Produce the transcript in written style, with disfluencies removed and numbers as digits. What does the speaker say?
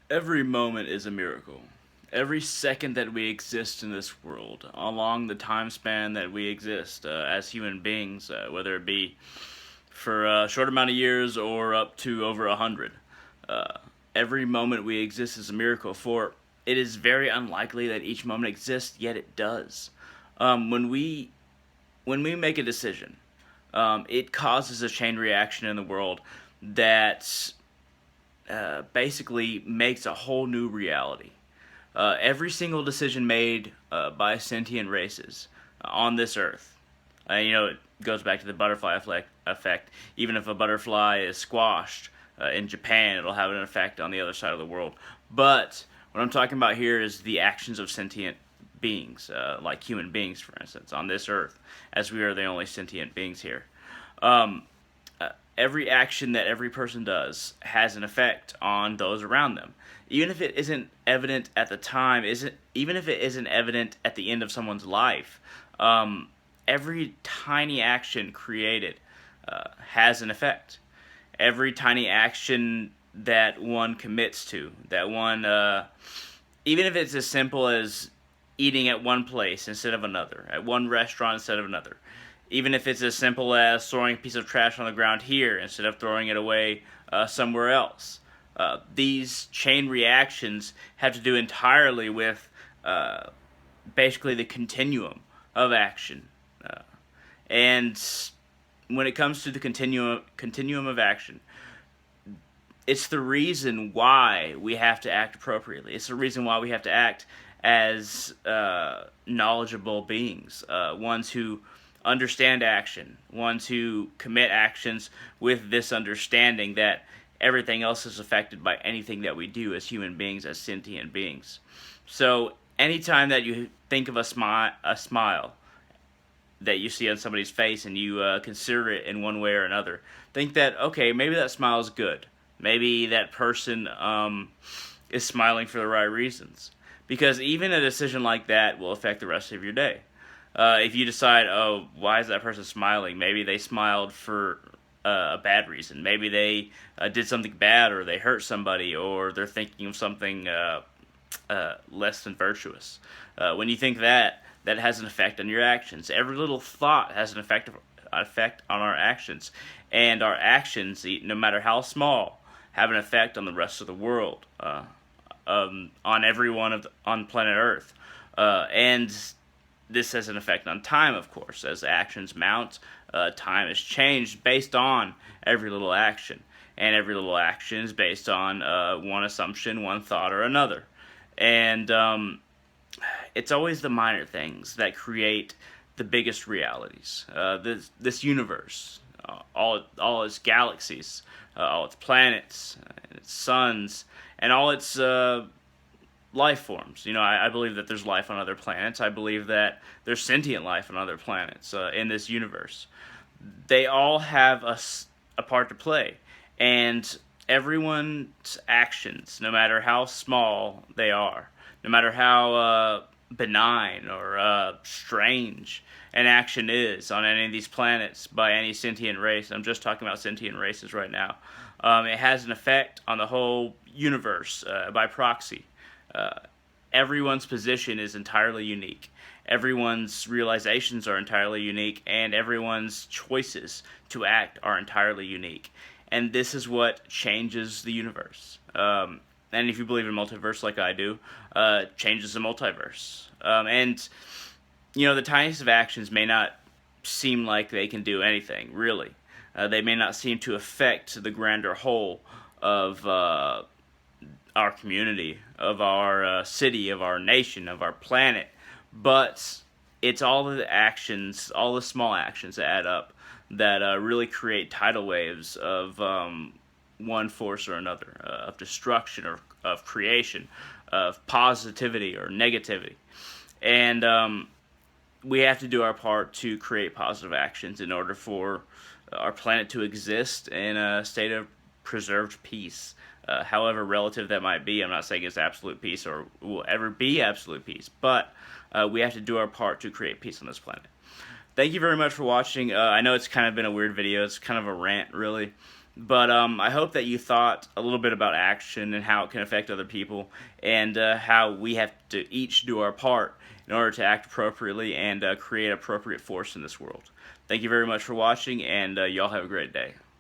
Every moment is a miracle. Every second that we exist in this world, along the time span that we exist as human beings, whether it be for a short amount of years or up to over 100, uh, every moment we exist is a miracle. For it is very unlikely that each moment exists, yet it does. When we make a decision, it causes a chain reaction in the world that basically makes a whole new reality. Every single decision made by sentient races on this earth, it goes back to the butterfly effect. Even if a butterfly is squashed in Japan, it'll have an effect on the other side of the world. But what I'm talking about here is the actions of sentient beings, like human beings, for instance, on this earth, as we are the only sentient beings here. Um, every action that every person does has an effect on those around them, even if it isn't evident at the time. Isn't Even if it isn't evident at the end of someone's life. um, every tiny action created has an effect. Every tiny action that one commits to, that one, even if it's as simple as eating at one place instead of another, at one restaurant instead of another, even if it's as simple as throwing a piece of trash on the ground here instead of throwing it away somewhere else. These chain reactions have to do entirely with uh, basically the continuum of action. Uh, and when it comes to the continuum of action, it's the reason why we have to act appropriately. It's the reason why we have to act as knowledgeable beings, ones who understand action, ones who commit actions with this understanding that everything else is affected by anything that we do as human beings, as sentient beings. So, anytime that you think of a smile that you see on somebody's face and you consider it in one way or another, think that, okay, maybe that smile is good. Maybe that person is smiling for the right reasons. Because even a decision like that will affect the rest of your day. If you decide, oh, why is that person smiling? Maybe they smiled for a bad reason. Maybe they did something bad, or they hurt somebody, or they're thinking of something less than virtuous. When you think that, that has an effect on your actions. Every little thought has an effect on our actions, and our actions, no matter how small, have an effect on the rest of the world, on everyone on planet Earth, and this has an effect on time, of course. As actions mount, time is changed based on every little action, and every little action is based on one assumption, one thought, or another. And it's always the minor things that create the biggest realities. This universe, all its galaxies, all its planets, its suns, and all its life forms. I believe that there's life on other planets. I believe that there's sentient life on other planets in this universe. They all have a part to play, and everyone's actions, no matter how small they are, no matter how benign or strange an action is on any of these planets by any sentient race. I'm just talking about sentient races right now. It has an effect on the whole universe by proxy. Uh, Everyone's position is entirely unique. Everyone's realizations are entirely unique, and everyone's choices to act are entirely unique. And this is what changes the universe. And if you believe in multiverse like I do, changes the multiverse. And the tiniest of actions may not seem like they can do anything, really. They may not seem to affect the grander whole of our community, of our city, of our nation, of our planet. But it's all the actions, all the small actions that add up that really create tidal waves of one force or another, of destruction or of creation, of positivity or negativity. And we have to do our part to create positive actions in order for our planet to exist in a state of preserved peace. However relative that might be, I'm not saying it's absolute peace or will ever be absolute peace, but we have to do our part to create peace on this planet. Thank you very much for watching. I know it's kind of been a weird video. It's kind of a rant, really. But I hope that you thought a little bit about action and how it can affect other people, and how we have to each do our part in order to act appropriately and create appropriate force in this world. Thank you very much for watching, and y'all have a great day.